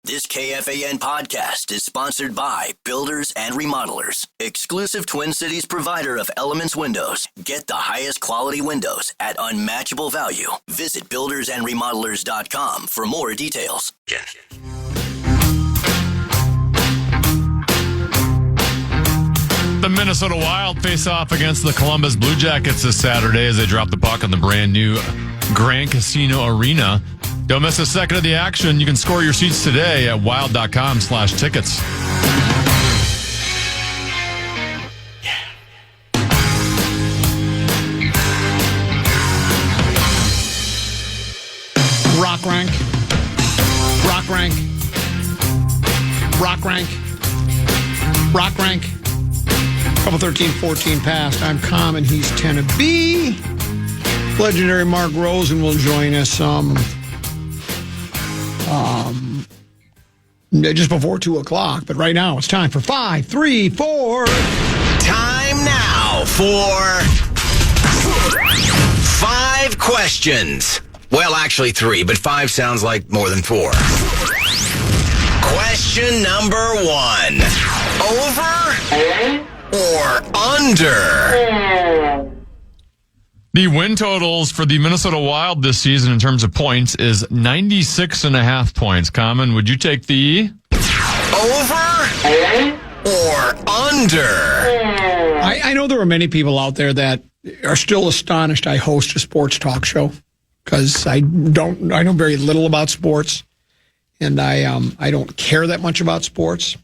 This KFAN podcast is sponsored by Builders and Remodelers, exclusive Twin Cities provider of Elements Windows. Get the highest quality windows at unmatchable value. Visit buildersandremodelers.com for more details. The Minnesota Wild face off against the Columbus Blue Jackets this Saturday as they drop the puck on the brand new Grand Casino Arena. Don't miss a second of the action. You can score your seats today at wild.com/tickets. Rock rank. Rock rank. Rock rank. Rock rank. Couple 13-14 past. I'm Common. He's 10 of B. Legendary Mark Rosen will join us just before 2 o'clock. But right now it's time for 5, 3, 4. Time now for 5 questions. Well, actually 3, but 5 sounds like more than 4. Question number 1. Over or under? The win totals for the Minnesota Wild this season in terms of points is 96.5 points. Common, would you take the over or under? I know there are many people out there that are still astonished I host a sports talk show because I know very little about sports, and I don't care that much about sports.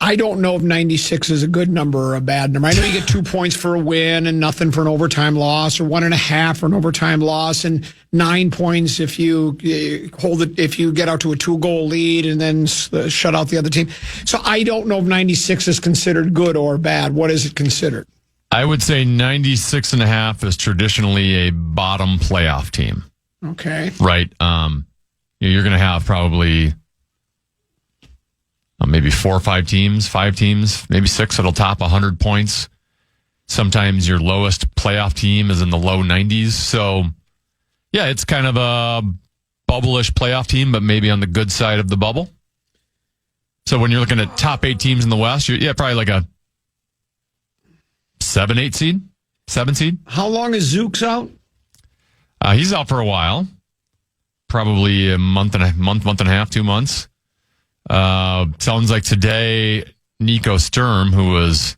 I don't know if 96 is a good number or a bad number. I know you get 2 points for a win and nothing for an overtime loss, or 1.5 for an overtime loss, and 9 points if you if you get out to a 2-goal lead and then shut out the other team. So I don't know if 96 is considered good or bad. What is it considered? I would say 96.5 is traditionally a bottom playoff team. Okay. Right. You're going to have probably maybe 4 or 5 teams, maybe 6 that'll top 100 points. Sometimes your lowest playoff team is in the low 90s. So, yeah, it's kind of a bubble-ish playoff team, but maybe on the good side of the bubble. So when you're looking at top 8 teams in the West, probably like a 7 seed. How long is Zook's out? He's out for a while, probably a month and a half, 2 months. Sounds like today, Nico Sturm, who was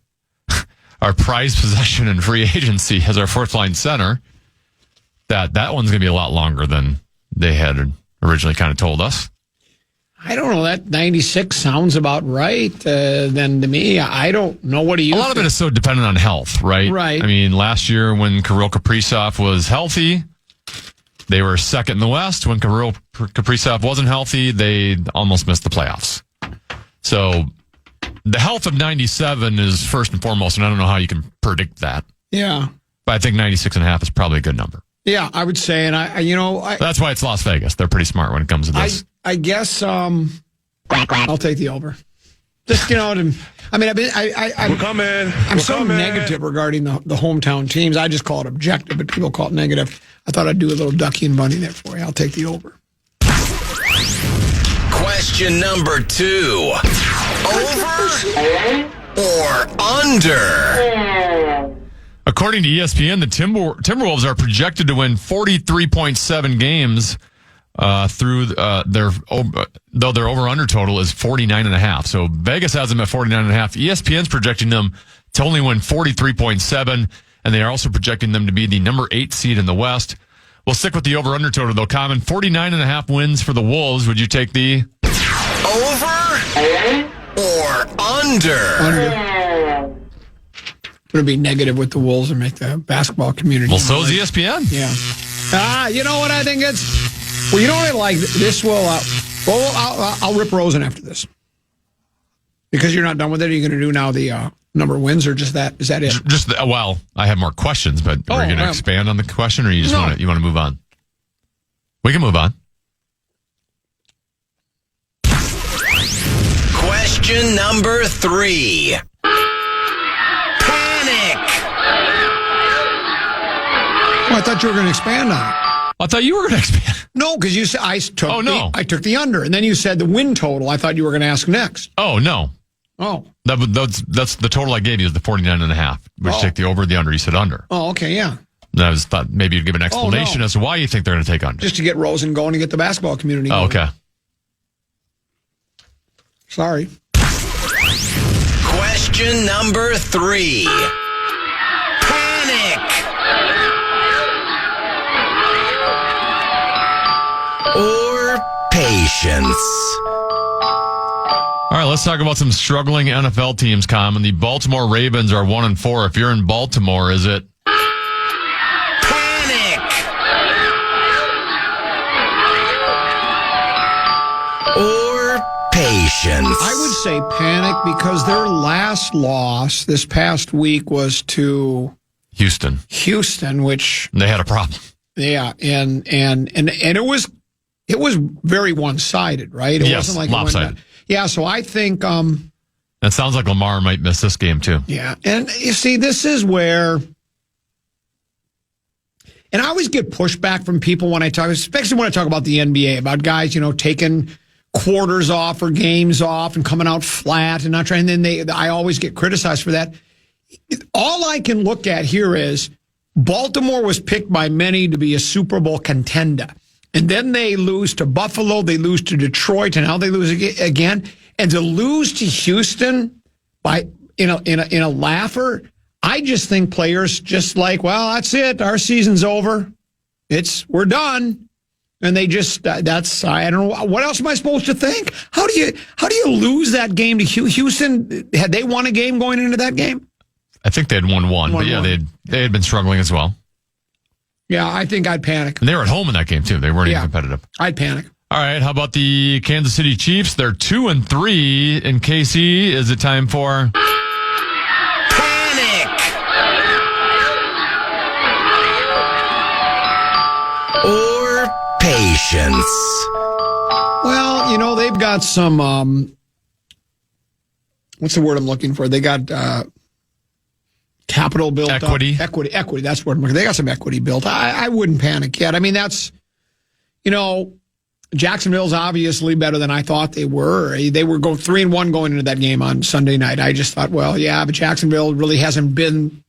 our prized possession in free agency as our fourth line center, that one's going to be a lot longer than they had originally kind of told us. I don't know. That 96 sounds about right. Then to me, I don't know. What do you think? A lot of it is so dependent on health, right? Right. I mean, last year when Kirill Kaprizov was healthy, they were second in the West. When Kirill Kaprizov wasn't healthy, they almost missed the playoffs. So the health of 97 is first and foremost, and I don't know how you can predict that. Yeah. But I think 96.5 is probably a good number. Yeah, I would say, and that's why it's Las Vegas. They're pretty smart when it comes to this. I guess I'll take the over. Just I'm so negative regarding the hometown teams. I just call it objective, but people call it negative. I thought I'd do a little ducky and bunny there for you. I'll take the over. Question number 2. Over or under? According to ESPN, the Timberwolves are projected to win 43.7 games through though their over-under total is 49.5. So Vegas has them at 49.5. ESPN's projecting them to only win 43.7, and they are also projecting them to be the number 8 seed in the West. We'll stick with the over-under total, though. Common, 49.5 wins for the Wolves. Would you take the over or under? Going to be negative with the Wolves and make the basketball community. Well, so is ESPN. Yeah. You know what I think it's? Well, you know what I like? This will. I'll rip Rosen after this because you're not done with it. Are you going to do now the number of wins or just that? Is that it? I have more questions, but are we going to expand on the question, or you just want to move on? We can move on. Question number 3. I thought you were going to expand on it. I thought you were going to expand. No, because you said I took. I took the under, and then you said the win total. I thought you were going to ask next. Oh no. Oh. That's the total I gave you is the 49.5. Would you take the over or the under? You said under. Oh, okay, yeah. And I thought maybe you'd give an explanation as to why you think they're going to take under. Just to get Rosen going and get the basketball community going. Oh, okay. Sorry. Question number 3. Panic. Or patience. All right, let's talk about some struggling NFL teams, Common. The Baltimore Ravens are 1-4. If you're in Baltimore, is it panic or patience? I would say panic because their last loss this past week was to Houston, which they had a problem. Yeah, and it was very one-sided, right? It wasn't like lopsided. Yeah, so I think it sounds like Lamar might miss this game too. Yeah, and you see, this is where, and I always get pushback from people when I talk, especially when I talk about the NBA, about guys, taking quarters off or games off and coming out flat and not trying. And then I always get criticized for that. All I can look at here is Baltimore was picked by many to be a Super Bowl contender. And then they lose to Buffalo, they lose to Detroit, and now they lose again. And to lose to Houston in a laugher, I just think players just like, well, that's it. Our season's over. We're done. And they just I don't know, what else am I supposed to think? How do you lose that game to Houston? Had they won a game going into that game? I think they had won one, but yeah, they had been struggling as well. Yeah, I think I'd panic. And they were at home in that game, too. They weren't even competitive. I'd panic. All right, how about the Kansas City Chiefs? They're 2-3 in KC. Is it time for panic or patience? Well, they've got some, what's the word I'm looking for? They got capital built equity. Up. Equity. That's what I'm looking for. They got some equity built. I wouldn't panic yet. I mean, that's, Jacksonville's obviously better than I thought they were. They were going 3-1 going into that game on Sunday night. I just thought, well, yeah, but Jacksonville really hasn't been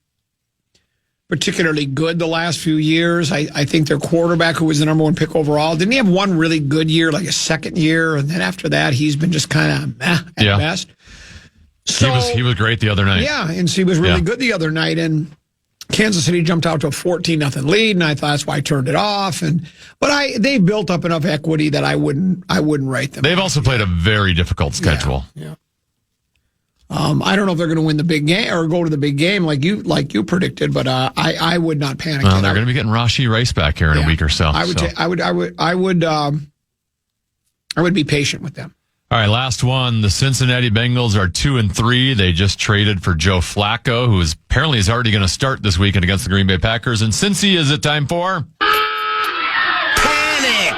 particularly good the last few years. I think their quarterback, who was the number 1 pick overall, didn't he have one really good year, like a second year? And then after that, he's been just kind of meh at best. So, he was great the other night. Yeah, and he was really good the other night. And Kansas City jumped out to a 14-0 lead, and I thought that's why I turned it off. But they built up enough equity that I wouldn't write them. They've also played a very difficult schedule. Yeah. I don't know if they're going to win the big game or go to the big game like you predicted, but I would not panic. Well, they're going to be getting Rashi Rice back here in a week or so. I would be patient with them. All right, last one. The Cincinnati Bengals are 2-3. They just traded for Joe Flacco, who apparently is already going to start this weekend against the Green Bay Packers. And Cincy, is it time for panic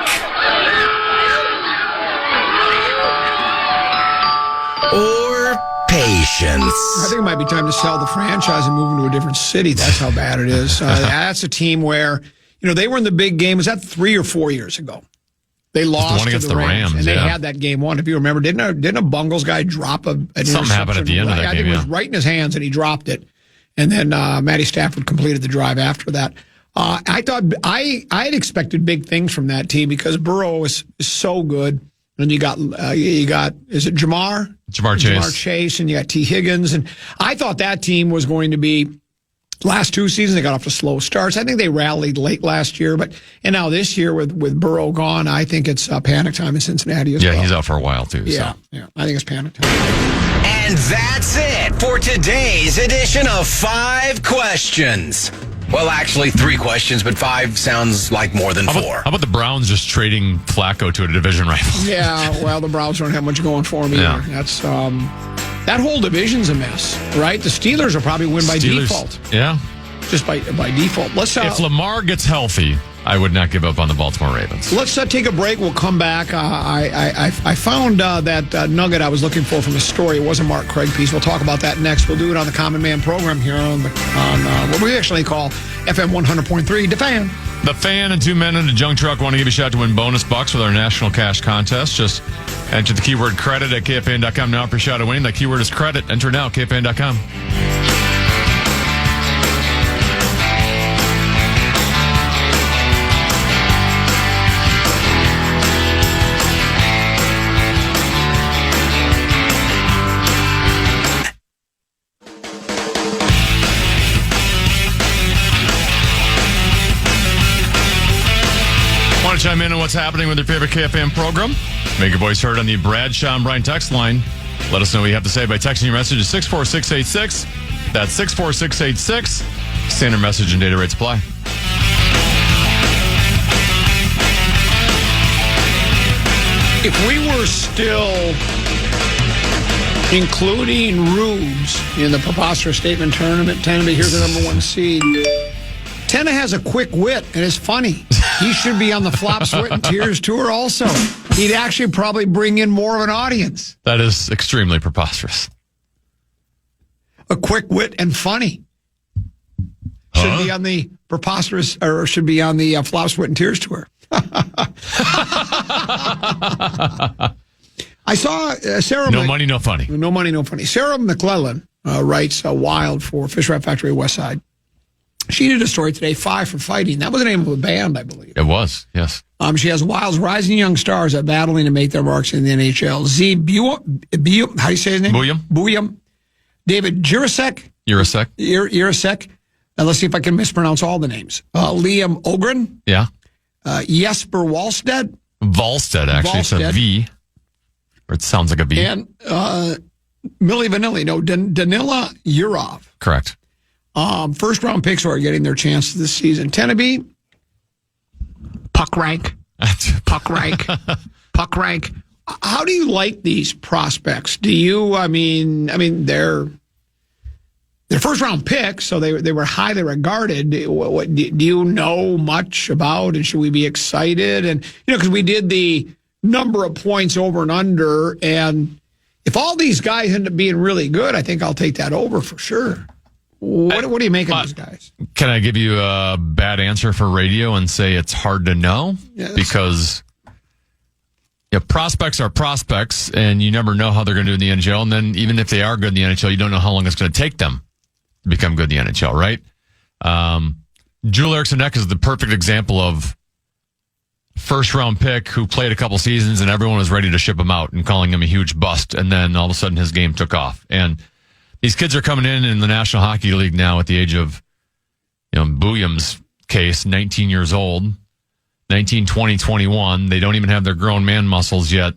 or patience? I think it might be time to sell the franchise and move into a different city. That's how bad it is. That's a team where they were in the big game. Was that 3 or 4 years ago? They lost against to the Rams, and they yeah. had that game won. If you remember, didn't a Bungles guy drop an something happened at the end of that game? I think it was right in his hands, and he dropped it. And then Matty Stafford completed the drive after that. I thought I had expected big things from that team because Burrow is so good, and you got is it Jamar Chase, and you got T Higgins, and I thought that team was going to be. Last 2 seasons, they got off to slow starts. I think they rallied late last year, and now this year with Burrow gone, I think it's panic time in Cincinnati as well. Yeah, he's out for a while too. Yeah, so. yeah, I think it's panic time. And that's it for today's edition of 5 questions. Well, actually 3 questions, but 5 sounds like more than 4. How about the Browns just trading Flacco to a division rival? Yeah, well, the Browns don't have much going for them either. Yeah. That's that whole division's a mess, right? The Steelers will probably win by default. Yeah. Just by default. If Lamar gets healthy, I would not give up on the Baltimore Ravens. Let's take a break. We'll come back. I found that nugget I was looking for from a story. It was a Mark Craig piece. We'll talk about that next. We'll do it on the Common Man program here on what we actually call FM 100.3, The Fan. The Fan and two men in a junk truck want to give you a shot to win bonus bucks with our national cash contest. Just enter the keyword credit at KFAN.com now for a shot at winning. That keyword is credit. Enter now, KFAN.com. Want to chime in on what's happening with your favorite KFAN program? Make your voice heard on the Bradshaw and Bryan text line. Let us know what you have to say by texting your message to 64686. That's 64686. Standard message and data rates apply. If we were still including rubes in the preposterous statement tournament, Tennessee, here's the number one seed. Tennessee has a quick wit and is funny. He should be on the Flop, Sweat, and Tears tour also. He'd actually probably bring in more of an audience. That is extremely preposterous. A quick wit and funny. Should be on the preposterous, or should be on the Flop, Sweat, and Tears tour. I saw Sarah. No money, no funny. No money, no funny. Sarah McClellan writes Wild for Fish Wrap Factory West Side. She did a story today, 5 for Fighting. That was the name of a band, I believe. It was, yes. She has Wild's rising young stars that battling to make their marks in the NHL. How do you say his name? Buyam. David Jirasek. Jirasek. Let's see if I can mispronounce all the names. Liam Ogren. Yeah. Jesper Wallstedt. Volstead, actually. It's a V. Or it sounds like a V. And Milli Vanilli. No, Danila Yurov. Correct. First round picks are getting their chance this season. Teneby, puck rank. How do you like these prospects? Do you? I mean, they're first round picks, so they were highly regarded. What do you know much about? And should we be excited? And because we did the number of points over and under, and if all these guys end up being really good, I think I'll take that over for sure. What do you make of these guys? Can I give you a bad answer for radio and say it's hard to know? Yes. Because prospects are prospects, and you never know how they're going to do in the NHL. And then even if they are good in the NHL, you don't know how long it's going to take them to become good in the NHL, right? Joel Eriksson-Ek is the perfect example of first-round pick who played a couple seasons, and everyone was ready to ship him out and calling him a huge bust. And then all of a sudden his game took off. And these kids are coming in the National Hockey League now at the age of, Buyam's case, 19 years old, 19, 20, 21. They don't even have their grown man muscles yet.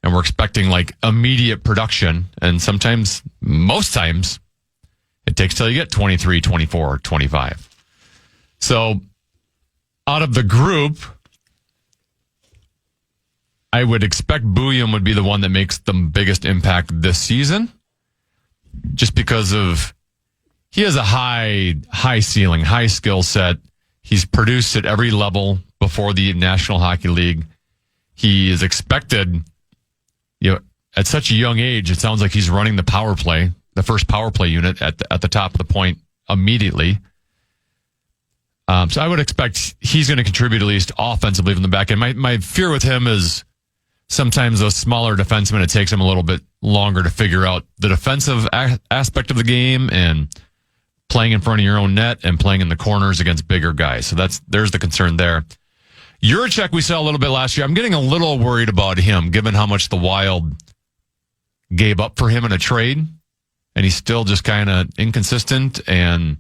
And we're expecting immediate production. And most times, it takes till you get 23, 24, 25. So out of the group, I would expect Buyam would be the one that makes the biggest impact this season. Just because he has a high ceiling, high skill set. He's produced at every level before the National Hockey League. He is expected, at such a young age, it sounds like he's running the power play, the first power play unit at the top of the point immediately. So I would expect he's going to contribute at least offensively from the back end. My fear with him is sometimes those smaller defensemen, it takes them a little bit longer to figure out the defensive aspect of the game and playing in front of your own net and playing in the corners against bigger guys. So there's the concern there. Juracek we saw a little bit last year. I'm getting a little worried about him, given how much the Wild gave up for him in a trade. And he's still just kind of inconsistent. And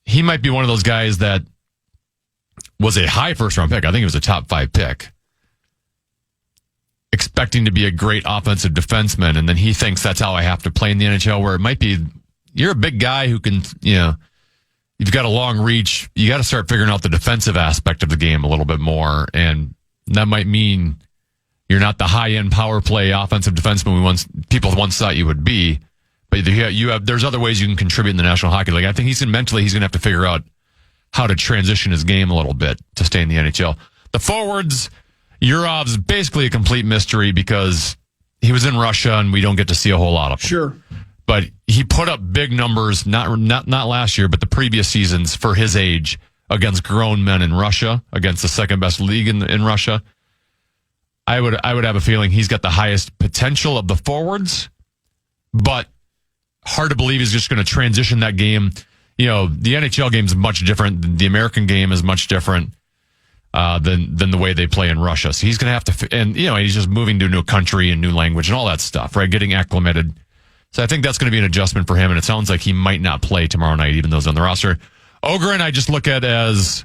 he might be one of those guys that was a high first-round pick. I think he was a top 5 pick, expecting to be a great offensive defenseman, and then he thinks that's how I have to play in the NHL, where it might be you're a big guy who can, you've got a long reach. You got to start figuring out the defensive aspect of the game a little bit more, and that might mean you're not the high-end power play offensive defenseman people once thought you would be, but there's other ways you can contribute in the National Hockey League. I think he's going to have to figure out how to transition his game a little bit to stay in the NHL. The forwards, Yurov's basically a complete mystery because he was in Russia and we don't get to see a whole lot of him. Sure. But he put up big numbers, not last year, but the previous seasons for his age against grown men in Russia, against the second best league in Russia. I would have a feeling he's got the highest potential of the forwards, but hard to believe he's just going to transition that game. You know, the NHL game is much different. The American game is much different than the way they play in Russia. So he's going to have to, and you know, he's just moving to a new country and new language and all that stuff, right? Getting acclimated. So I think that's going to be an adjustment for him, and it sounds like he might not play tomorrow night, even though he's on the roster. Ogren, I just look at as,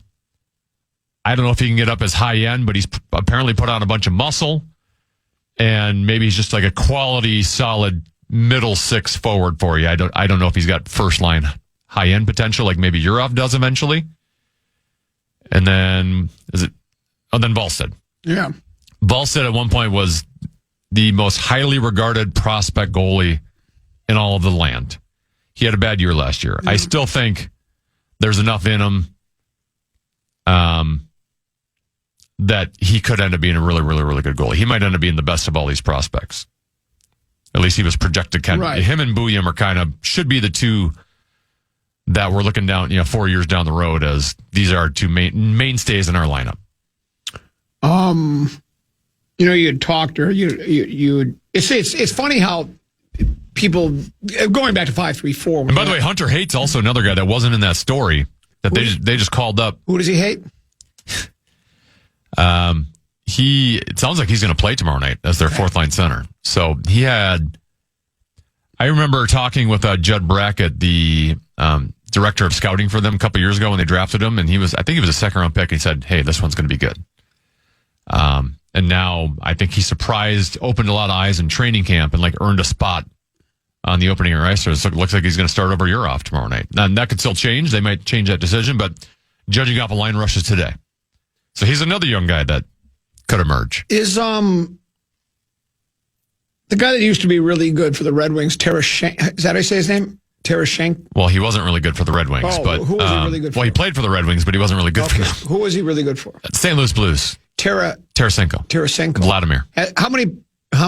I don't know if he can get up as high end, but he's apparently put on a bunch of muscle, and maybe he's just like a quality, solid middle six forward for you. I don't know if he's got first line high end potential like maybe Yurov does eventually. And then then Valstead. Yeah. Valstead at one point was the most highly regarded prospect goalie in all of the land. He had a bad year last year. I still think there's enough in him that he could end up being a really, really, really good goalie. He might end up being the best of all these prospects. At least he was projected kind of. Right. Him and Buyam are kind of, should be the two that we're looking down, 4 years down the road as these are our two mainstays in our lineup. You had talked, or it's funny how people, going back to 5-3-4. And by the way, Hunter Hate's also another guy that wasn't in that story that they just called up. Who does he hate? It sounds like he's going to play tomorrow night as their fourth line center. So I remember talking with Judd Brackett, the director of scouting for them a couple years ago when they drafted him, and I think he was a second round pick. And he said, "Hey, this one's going to be good." And now I think he opened a lot of eyes in training camp and earned a spot on the opening roster. So it looks like he's going to start over Yurov tomorrow night. Now, that could still change. They might change that decision, but judging off of line rushes today. So he's another young guy that could emerge. Is the guy that used to be really good for the Red Wings, Tarasenko, is that how you say his name? Tarasenko? Well, he wasn't really good for the Red Wings. But who was he really good for? Well, he played for the Red Wings, but he wasn't really good for them. Who was he really good for? St. Louis Blues. Tarasenko. Vladimir. How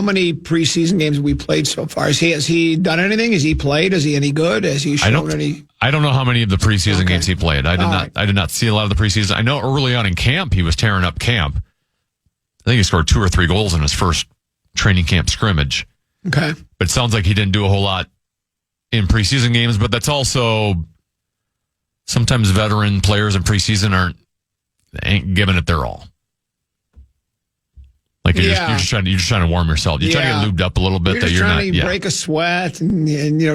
many preseason games have we played so far? Has he done anything? Has he played? Is he any good? Has he shown any? I don't know how many of the preseason games he played. I did not see a lot of the preseason. I know early on in camp he was tearing up camp. I think he scored 2 or 3 goals in his first training camp scrimmage. Okay. But it sounds like he didn't do a whole lot in preseason games, but that's also sometimes veteran players in preseason ain't giving it their all. You're just trying to warm yourself. You're trying to get lubed up a little bit. You're trying to break a sweat and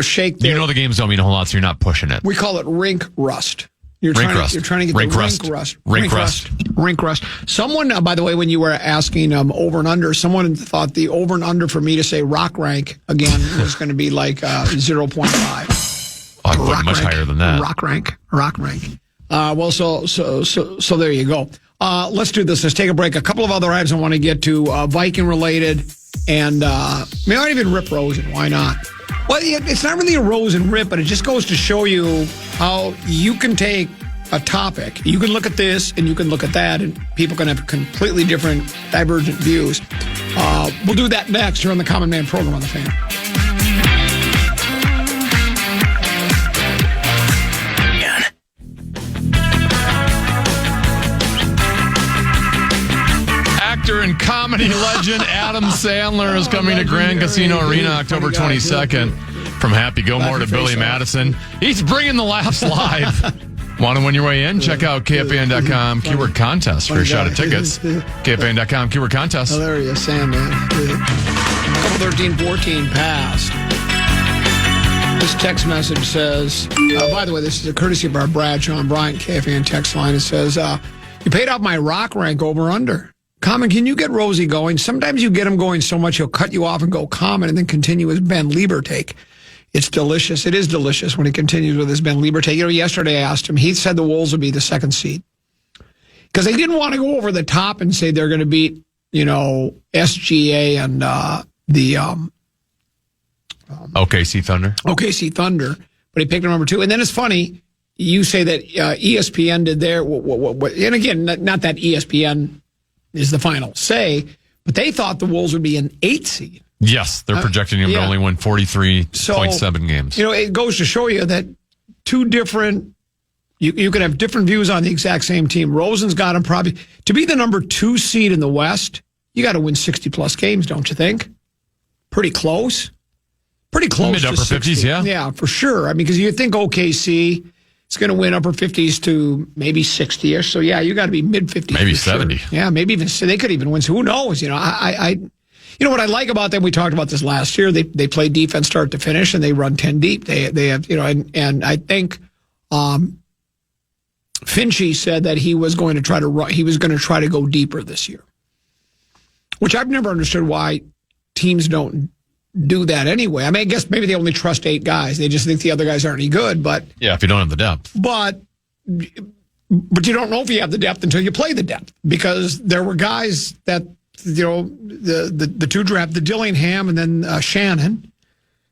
shake. The games don't mean a whole lot, so you're not pushing it. We call it rink rust. You're trying to get rink the rust. Rink rust. Someone, by the way, when you were asking over and under, someone thought the over and under for me to say rock rank again was going to be 0.5. I put much higher than that. Rock rank. Well, so there you go. Let's do this. Let's take a break. A couple of other items I want to get to, Viking related, and not even Rip Rosen. Why not? Well, it's not really a Rose and Rip, but it just goes to show you how you can take a topic. You can look at this and you can look at that, and people can have completely different, divergent views. We'll do that next here on the Common Man program on the Fan. Actor and comedy legend Adam Sandler is coming to Grand Casino Arena October 22nd. From Happy Gilmore to Billy Madison. He's bringing the laughs live. Want to win your way in? Check out KFAN.com keyword contest for a shot at tickets. KFAN.com keyword contest. Hilarious, Sandman. Couple 13-14 passed. This text message says, by the way, this is a courtesy of our Bradshaw and Bryant KFAN text line. It says, you paid off my rock rank over under. Common, can you get Rosie going? Sometimes you get him going so much he'll cut you off and go Common and then continue his Ben Lieber take. It's delicious. It is delicious when he continues with his Ben Lieber take. Yesterday I asked him. He said the Wolves would be the second seed. Because they didn't want to go over the top and say they're going to beat, SGA and the OKC Thunder. OKC Thunder. But he picked them number 2. And then it's funny. you say that ESPN did their, and again, not that ESPN is the final say, but they thought the Wolves would be an 8 seed. Yes, they're projecting him to only win 43.7 games. It goes to show you that two different, you could have different views on the exact same team. Rosen's got him probably, to be the number 2 seed in the West, you got to win 60-plus games, don't you think? Pretty close. Pretty close. Mid-upper 50s, yeah. Yeah, for sure. I mean, because you think OKC is going to win upper 50s to maybe 60-ish. So, yeah, you got to be mid-50s. Maybe 70. Sure. Yeah, maybe even, they could even win. So who knows? You know, what I like about them, we talked about this last year, they play defense start to finish, and they run 10 deep. They have, and I think Finchie said that he was going to try to go deeper this year, which I've never understood why teams don't do that anyway. I mean, I guess maybe they only trust 8 guys. They just think the other guys aren't any good. But yeah, if you don't have the depth. But you don't know if you have the depth until you play the depth, because there were guys that, the 2 draft, the Dillingham and then Shannon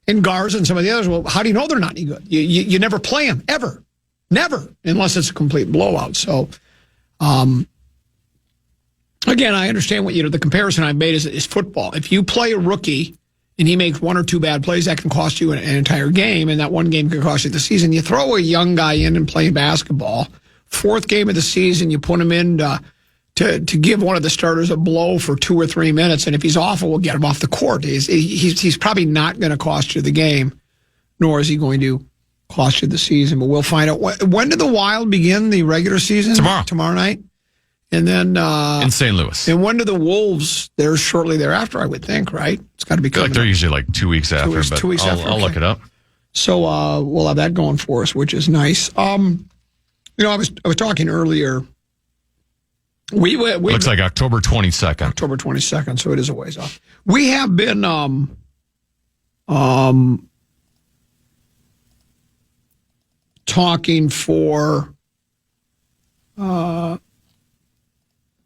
and Garza and some of the others. Well, how do you know they're not any good? You never play them, ever. Never, unless it's a complete blowout. So, again, I understand what the comparison I made is football. If you play a rookie and he makes 1 or 2 bad plays, that can cost you an entire game, and that one game can cost you the season. You throw a young guy in and play basketball, 4th game of the season, you put him in to give one of the starters a blow for 2 or 3 minutes, and if he's awful, we'll get him off the court. He's probably not going to cost you the game, nor is he going to cost you the season, but we'll find out. When did the Wild begin the regular season? Tomorrow night. And then in St. Louis. And when do the Wolves? They're shortly thereafter, I would think, right? It's got to be coming. They're usually like 2 weeks after. 2 weeks after. I'll look it up. So we'll have that going for us, which is nice. I was talking earlier. We looks like October 22nd. October 22nd, so it is a ways off. We have been talking for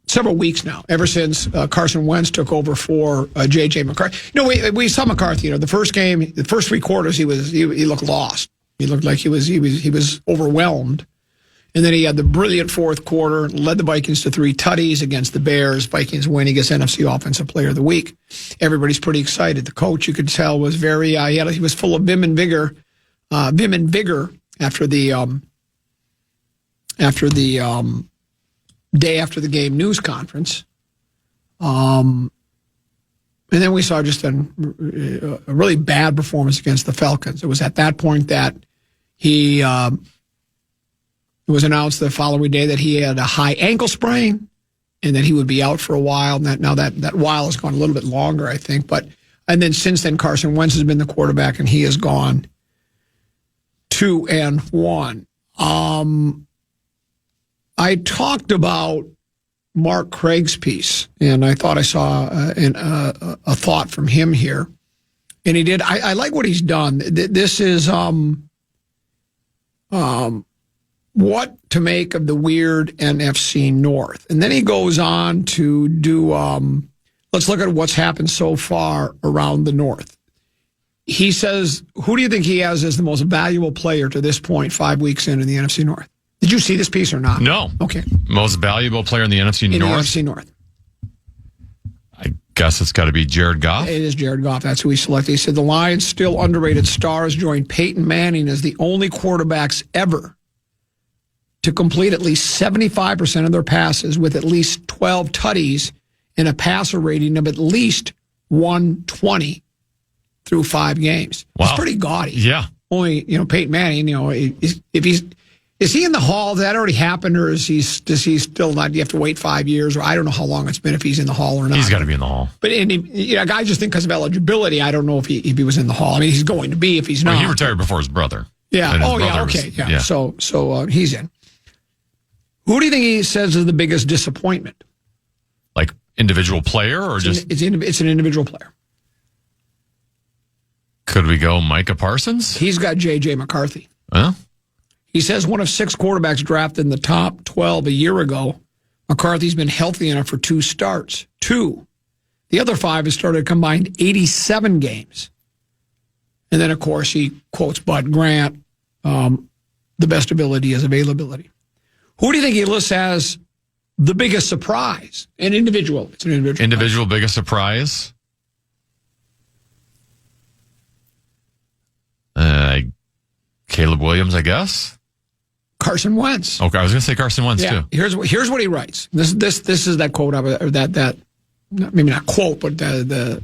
several weeks now, ever since Carson Wentz took over for J.J. McCarthy. We saw McCarthy. The first game, the first 3 quarters, he looked lost. He looked like he was overwhelmed. And then he had the brilliant 4th quarter, led the Vikings to 3 tutties against the Bears. Vikings win. He gets NFC Offensive Player of the Week. Everybody's pretty excited. The coach, you could tell, was very. He was full of vim and vigor. After the day after the game news conference. And then we saw just a really bad performance against the Falcons. It was at that point that it was announced the following day that he had a high ankle sprain and that he would be out for a while. And that while has gone a little bit longer, I think. And then since then, Carson Wentz has been the quarterback, and he has gone 2-1. I talked about Mark Craig's piece, and I thought I saw a thought from him here, and he did. I like what he's done. This is what to make of the weird NFC North, and then he goes on to do. Let's look at what's happened so far around the North. He says, who do you think he has as the most valuable player to this point, 5 weeks in the NFC North? Did you see this piece or not? No. Okay. Most valuable player in the NFC North? In the NFC North. I guess it's got to be Jared Goff. It is Jared Goff. That's who he selected. He said the Lions' still underrated stars joined Peyton Manning as the only quarterbacks ever to complete at least 75% of their passes with at least 12 tutties and a passer rating of at least 120 through 5 games. Wow. It's pretty gaudy. Yeah. Only, Peyton Manning, is he in the Hall? Did that already happen, or does he still not? Do you have to wait 5 years? Or I don't know how long it's been if he's in the Hall or not. He's got to be in the Hall. But I just think because of eligibility, I don't know if he was in the Hall. I mean, he's going to be if he's not. Well, he retired before his brother. Yeah. Okay. Yeah. So he's in. Who do you think he says is the biggest disappointment? Like individual player, or it's an individual player. Could we go Micah Parsons? He's got J.J. McCarthy. Huh? He says one of 6 quarterbacks drafted in the top 12 a year ago. McCarthy's been healthy enough for 2 starts. 2. The other 5 has started a combined 87 games. And then, of course, he quotes Bud Grant. the best ability is availability. Who do you think he lists as the biggest surprise? An individual. It's an individual. Individual biggest surprise? Caleb Williams, I guess. Carson Wentz. Okay, I was going to say Carson Wentz too. Here's what he writes. This is that quote or that maybe not quote, but the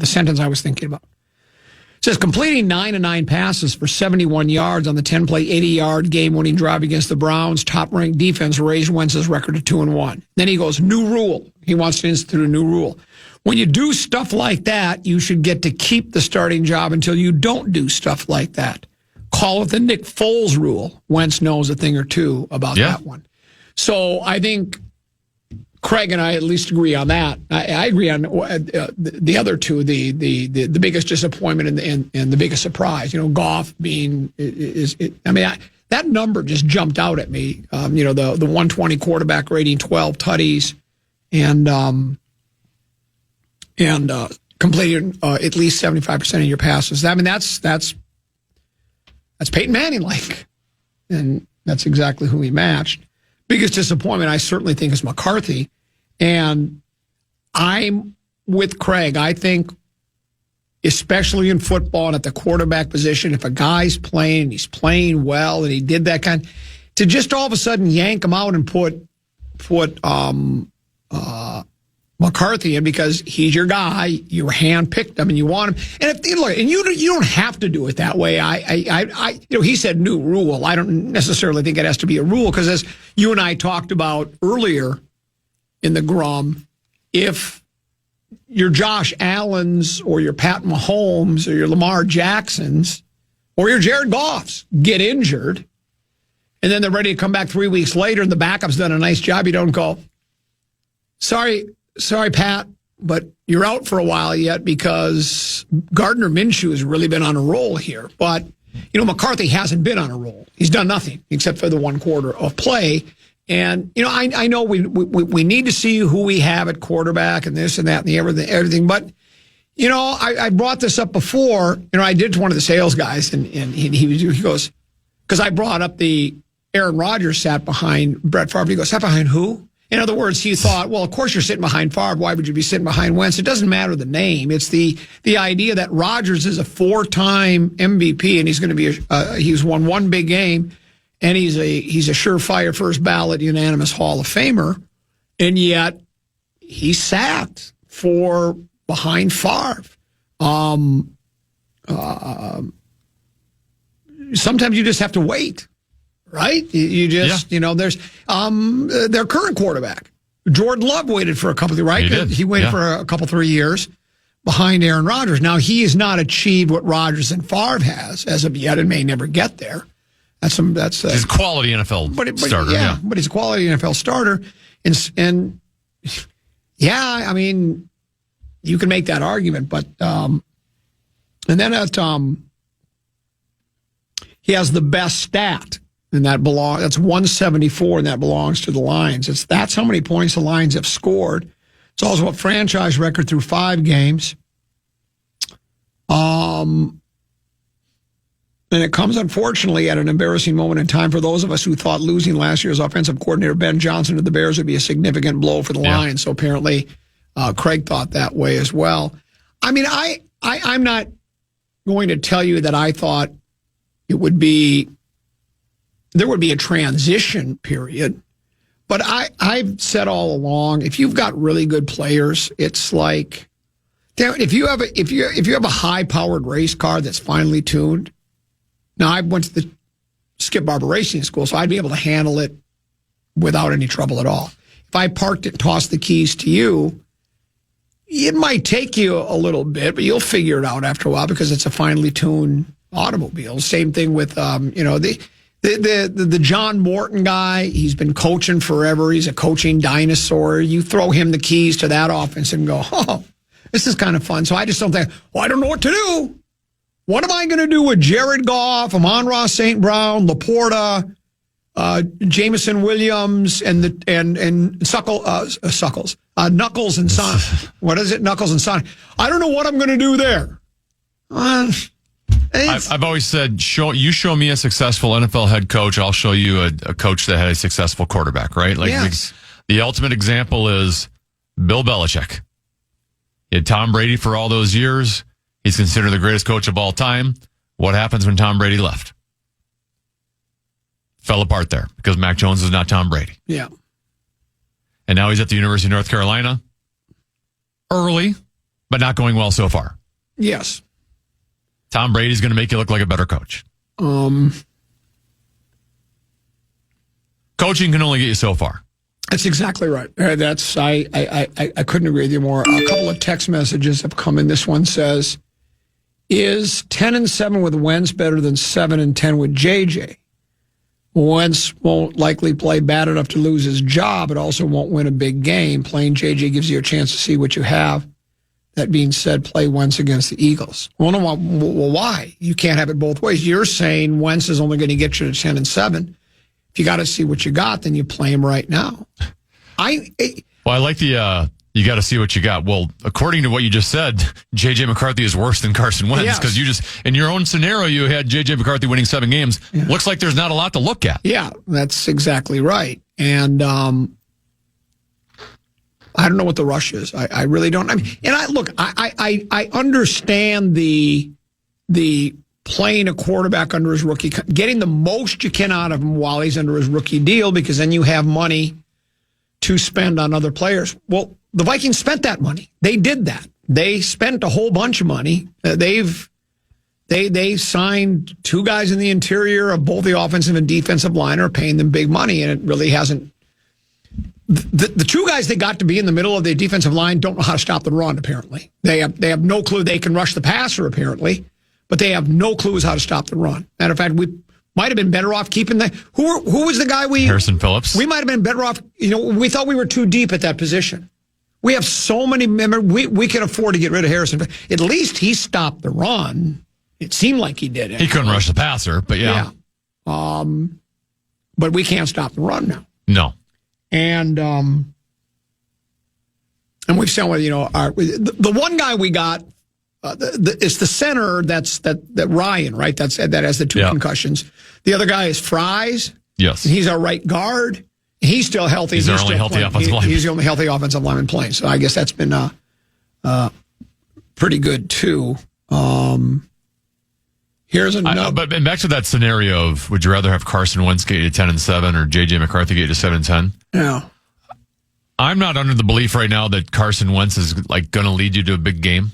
sentence I was thinking about. It says completing 9 of 9 passes for 71 yards on the 10-play, 80-yard game-winning drive against the Browns. Top-ranked defense raised Wentz's record to 2-1. Then he goes, new rule. He wants to institute a new rule. When you do stuff like that, you should get to keep the starting job until you don't do stuff like that. Call it the Nick Foles rule. Wentz knows a thing or two about that one. So I think Craig and I at least agree on that. I agree on the other two, the biggest disappointment and the biggest surprise. Goff being that number just jumped out at me. The 120 quarterback rating, 12 tutties, and completing at least 75% of your passes. I mean, that's Peyton Manning like, and that's exactly who he matched. Biggest disappointment, I certainly think, is McCarthy. And I'm with Craig. I think, especially in football and at the quarterback position, if a guy's playing and he's playing well and he did that to just all of a sudden yank him out and put McCarthy in because he's your guy, you handpicked him and you want him. And you don't have to do it that way. He said new rule. I don't necessarily think it has to be a rule because as you and I talked about earlier in the Grum, if your Josh Allens or your Pat Mahomes or your Lamar Jacksons or your Jared Goffs get injured and then they're ready to come back 3 weeks later and the backup's done a nice job, you don't go, sorry, Pat, but you're out for a while yet because Gardner Minshew has really been on a roll here. But, McCarthy hasn't been on a roll. He's done nothing except for the 1 quarter of play. And, I know we need to see who we have at quarterback and this and that and the everything. But, I brought this up before. I did to one of the sales guys, and he goes, because I brought up the Aaron Rodgers sat behind Brett Favre. He goes, sat behind who? In other words, he thought, well, of course you're sitting behind Favre. Why would you be sitting behind Wentz? It doesn't matter the name. It's the idea that Rodgers is a 4-time MVP and he's going to be he's won one big game and he's a surefire first ballot unanimous Hall of Famer, and yet he sat for behind Favre. Sometimes you just have to wait. Right? You just, there's their current quarterback. Jordan Love waited for a couple of, right? He waited for a couple, 3 years behind Aaron Rodgers. Now, he has not achieved what Rodgers and Favre has as of yet and may never get there. That's he's a quality NFL starter. Yeah, but he's a quality NFL starter. And I mean, you can make that argument, but, and then he has the best stat. And that's 174, and that belongs to the Lions. That's how many points the Lions have scored. It's also a franchise record through 5 games. And it comes, unfortunately, at an embarrassing moment in time for those of us who thought losing last year's offensive coordinator, Ben Johnson, to the Bears would be a significant blow for the Lions. So apparently Craig thought that way as well. I mean, I'm not going to tell you that I thought there would be a transition period. But I've said all along, if you've got really good players, it's like, if you have a high-powered race car that's finely tuned. Now, I went to the Skip Barber Racing School, so I'd be able to handle it without any trouble at all. If I parked it and tossed the keys to you, it might take you a little bit, but you'll figure it out after a while because it's a finely tuned automobile. Same thing with, the John Morton guy, he's been coaching forever. He's a coaching dinosaur. You throw him the keys to that offense and go, oh, this is kind of fun. So I just don't think, I don't know what to do. What am I going to do with Jared Goff, Amon-Ra St. Brown, Laporta, Jameson Williams, and Knuckles and Son? What is it? Knuckles and Son. I don't know what I'm going to do there. I've always said, you show me a successful NFL head coach, I'll show you a coach that had a successful quarterback, right? Like yes. the ultimate example is Bill Belichick. He had Tom Brady for all those years. He's considered the greatest coach of all time. What happens when Tom Brady left? Fell apart there because Mac Jones is not Tom Brady. Yeah. And now he's at the University of North Carolina. Early, but not going well so far. Yes. Tom Brady's going to make you look like a better coach. Coaching can only get you so far. That's exactly right. I couldn't agree with you more. A couple of text messages have come in. This one says, is 10-7 with Wentz better than 7-10 with JJ? Wentz won't likely play bad enough to lose his job, but also won't win a big game. Playing JJ gives you a chance to see what you have. That being said, play Wentz against the Eagles. Well, why? You can't have it both ways. You're saying Wentz is only going to get you to 10-7. If you got to see what you got, then you play him right now. I like the you got to see what you got. Well, according to what you just said, J.J. McCarthy is worse than Carson Wentz because you just, in your own scenario, you had J.J. McCarthy winning 7 games. Yeah. Looks like there's not a lot to look at. Yeah, that's exactly right. And I don't know what the rush is. I really don't. I mean, and I understand the playing a quarterback under his rookie, getting the most you can out of him while he's under his rookie deal, because then you have money to spend on other players. Well, the Vikings spent that money. They did that. They spent a whole bunch of money. They signed 2 guys in the interior of both the offensive and defensive line, are paying them big money, and it really hasn't. The 2 guys they got to be in the middle of the defensive line don't know how to stop the run. Apparently, they have no clue. They can rush the passer apparently, but they have no clues how to stop the run. Matter of fact, we might have been better off keeping that. Who was the guy Harrison Phillips. We might have been better off. We thought we were too deep at that position. We have so many. We can afford to get rid of Harrison. At least he stopped the run. It seemed like he did. He couldn't rush the passer, but yeah. But we can't stop the run now. No. And we've seen the one guy we got. It's the center. That Ryan, right? That has the 2 concussions. The other guy is Fries. Yes, and he's our right guard. He's still healthy. He's our only healthy offensive lineman. He's the only healthy offensive lineman playing. So I guess that's been pretty good too. Here's another. But back to that scenario of, would you rather have Carson Wentz get you to 10-7 or J.J. McCarthy get you to 7-10? Yeah. I'm not under the belief right now that Carson Wentz is going to lead you to a big game.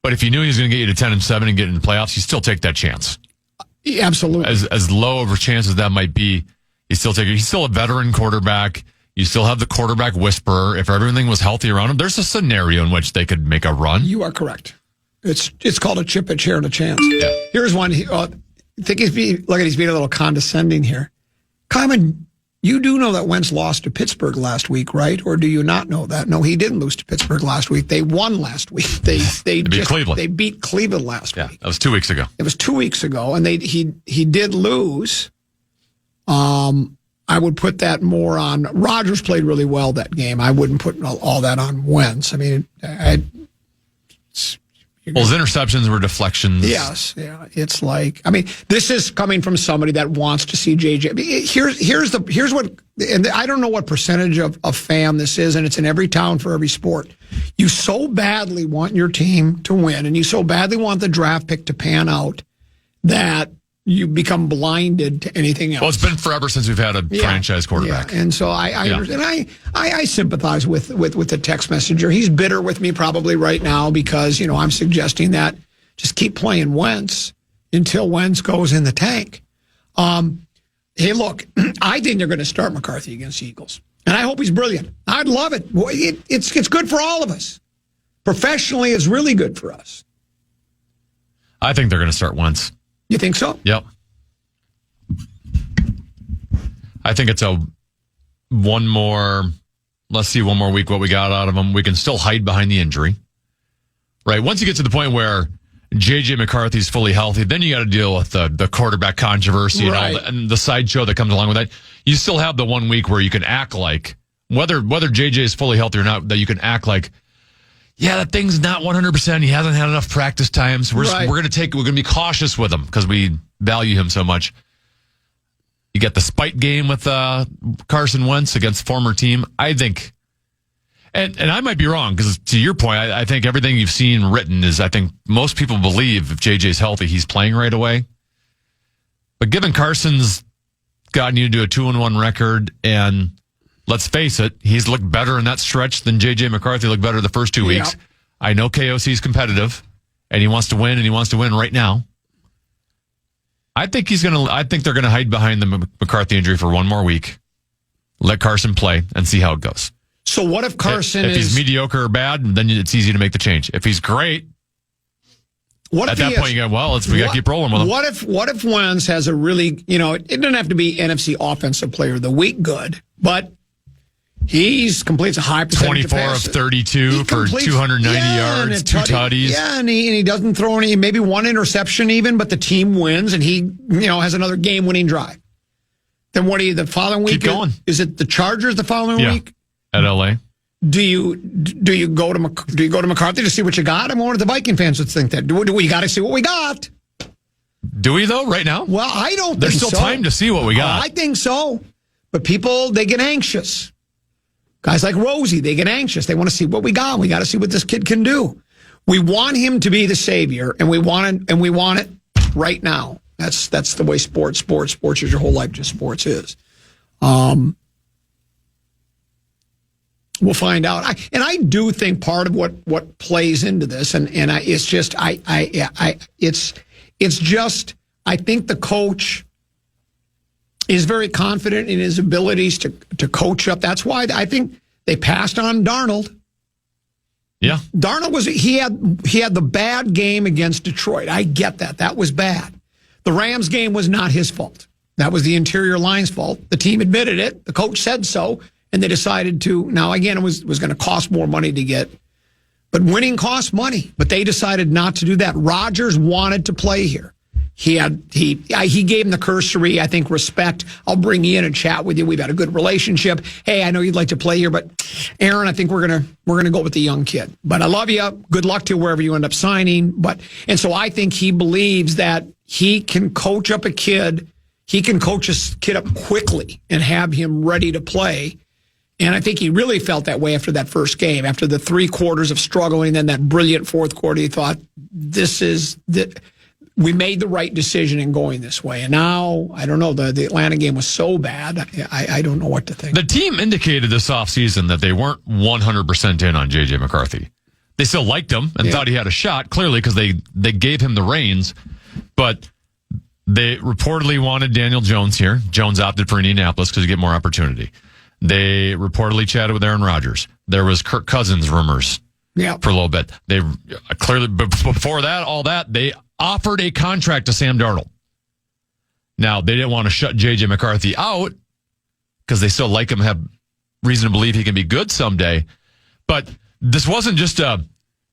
But if you knew he was going to get you to 10-7 and get in the playoffs, you still take that chance. Yeah, absolutely. As low of a chance as that might be, you still take it. He's still a veteran quarterback. You still have the quarterback whisperer. If everything was healthy around him, there's a scenario in which they could make a run. You are correct. It's called a chip, a chair, and a chance. Yeah. Here's one. I think he's being a little condescending here. Kyman, you do know that Wentz lost to Pittsburgh last week, right? Or do you not know that? No, he didn't lose to Pittsburgh last wek. They won last week. They beat Cleveland. They beat Cleveland last week. That was 2 weeks ago. It was 2 weeks ago, and he did lose. I would put that more on Rodgers. Played really well that game. I wouldn't put all that on Wentz. I mean, his interceptions were deflections. Yes, yeah. It's like, I mean, this is coming from somebody that wants to see JJ. Here's what, and I don't know what percentage of fan this is, and it's in every town for every sport. You so badly want your team to win, and you so badly want the draft pick to pan out that you become blinded to anything else. Well, it's been forever since we've had a franchise quarterback. Yeah. And so I sympathize with the text messenger. He's bitter with me probably right now because, I'm suggesting that just keep playing Wentz until Wentz goes in the tank. Hey, look, I think they're going to start McCarthy against the Eagles. And I hope he's brilliant. I'd love it. It's good for all of us. Professionally, it's really good for us. I think they're going to start Wentz. You think so? Yep. I think it's one more week what we got out of them. We can still hide behind the injury. Right? Once you get to the point where J.J. McCarthy's fully healthy, then you got to deal with the quarterback controversy and the sideshow that comes along with that. You still have the 1 week where you can act like, whether J.J. is fully healthy or not, that you can act like, yeah, that thing's not 100%. He hasn't had enough practice times. We're going to be cautious with him because we value him so much. You get the spite game with Carson Wentz against former team. I think, and I might be wrong because to your point, I think everything you've seen written is I think most people believe if JJ's healthy, he's playing right away. But given Carson's gotten you to a 2-1 record, and let's face it, he's looked better in that stretch than J.J. McCarthy looked better the first 2 weeks. I know KOC's competitive, and he wants to win, and he wants to win right now. I think they're gonna hide behind the McCarthy injury for one more week, let Carson play, and see how it goes. So what if Carson if he's mediocre or bad, then it's easy to make the change. If he's great, at that point, you go, we got to keep rolling with him. What if Wentz has a really, it doesn't have to be NFC offensive player of the week good, but he completes a high percentage 24 of 32 for 290 yards, 2 tutties. Yeah, and he doesn't throw any, maybe one interception even, but the team wins, and he, has another game-winning drive. Then the following week? Keep going. Is it the Chargers the following week? At LA. Do you go to McCarthy to see what you got? I wonder if the Viking fans would think that. Do we got to see what we got? Do we though? Right now? Well, I don't. There's still time to see what we got. I think so, but people they get anxious. Guys like Rosie, they get anxious. They want to see what we got. We got to see what this kid can do. We want him to be the savior, and we want it right now. That's the way sports is your whole life. Just sports is. We'll find out. I do think part of what plays into this, it's just I think the coach is very confident in his abilities to coach up. That's why I think they passed on Darnold. Yeah, Darnold he had the bad game against Detroit. I get that. That was bad. The Rams game was not his fault. That was the interior line's fault. The team admitted it. The coach said so. And they decided to, now again, it was going to cost more money to get, but winning costs money. But they decided not to do that. Rodgers wanted to play here. He gave him the cursory, I think, respect. I'll bring you in and chat with you. We've had a good relationship. Hey, I know you'd like to play here, but Aaron, I think we're gonna go with the young kid. But I love you. Good luck to you wherever you end up signing. And so I think he believes that he can coach up a kid. He can coach a kid up quickly and have him ready to play. And I think he really felt that way after that first game. After the 3 quarters of struggling, then that brilliant fourth quarter, he thought, we made the right decision in going this way. And now, I don't know, the Atlanta game was so bad, I don't know what to think. The team indicated this offseason that they weren't 100% in on J.J. McCarthy. They still liked him and thought he had a shot, clearly, because they gave him the reins. But they reportedly wanted Daniel Jones here. Jones opted for Indianapolis because he get more opportunity. They reportedly chatted with Aaron Rodgers. There was Kirk Cousins rumors for a little bit. They clearly, before that, all that, they offered a contract to Sam Darnold. Now, they didn't want to shut J.J. McCarthy out because they still like him, have reason to believe he can be good someday. But this wasn't just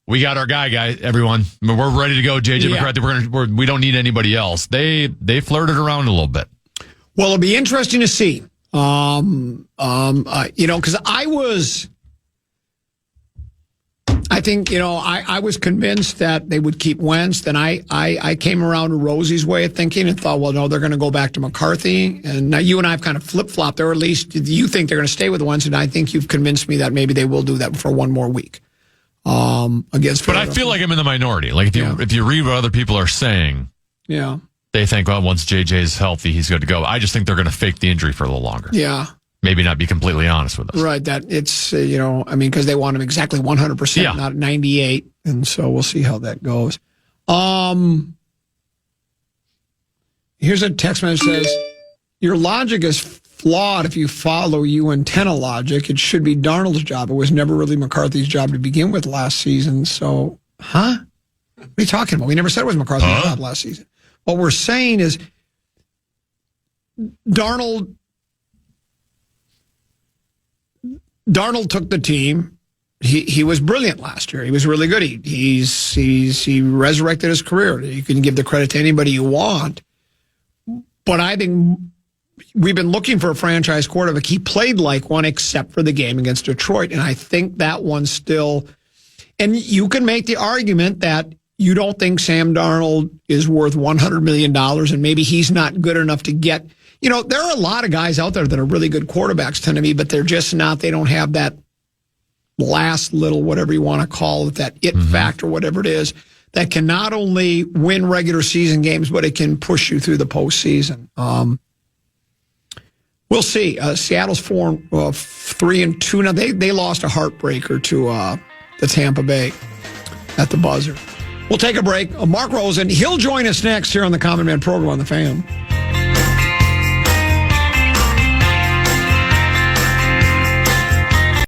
we got our guy, everyone. We're ready to go, J.J. McCarthy. We don't need anybody else. They flirted around a little bit. Well, it'll be interesting to see. Because I was convinced that they would keep Wentz. Then I came around to Rosie's way of thinking and thought, well, no, they're going to go back to McCarthy. And now you and I have kind of flip-flopped, or at least you think they're going to stay with Wentz, and I think you've convinced me that maybe they will do that for one more week. Against. But I feel like I'm in the minority. Like if you read what other people are saying, they think, well, once JJ's healthy, he's good to go. I just think they're going to fake the injury for a little longer. Yeah. Maybe not be completely honest with us. Right. That it's, because they want him exactly 100%, not 98. And so we'll see how that goes. Here's a text message that says, your logic is flawed if you follow antenna logic. It should be Darnold's job. It was never really McCarthy's job to begin with last season. So, What are you talking about? We never said it was McCarthy's job last season. What we're saying is Darnold took the team. He was brilliant last year. He was really good. He resurrected his career. You can give the credit to anybody you want. But I think we've been looking for a franchise quarterback. He played like one except for the game against Detroit. And I think that one still, And you can make the argument that you don't think Sam Darnold is worth $100 million and maybe he's not good enough to get. You know, there are a lot of guys out there that are really good quarterbacks, tend to me, but they're just not. They don't have that last little, whatever you want to call it, that it factor, whatever it is, that can not only win regular season games, but it can push you through the postseason. We'll see. Seattle's 3-2 now. They lost a heartbreaker to the Tampa Bay at the buzzer. We'll take a break. Mark Rosen, he'll join us next here on the Common Man program on the Fan.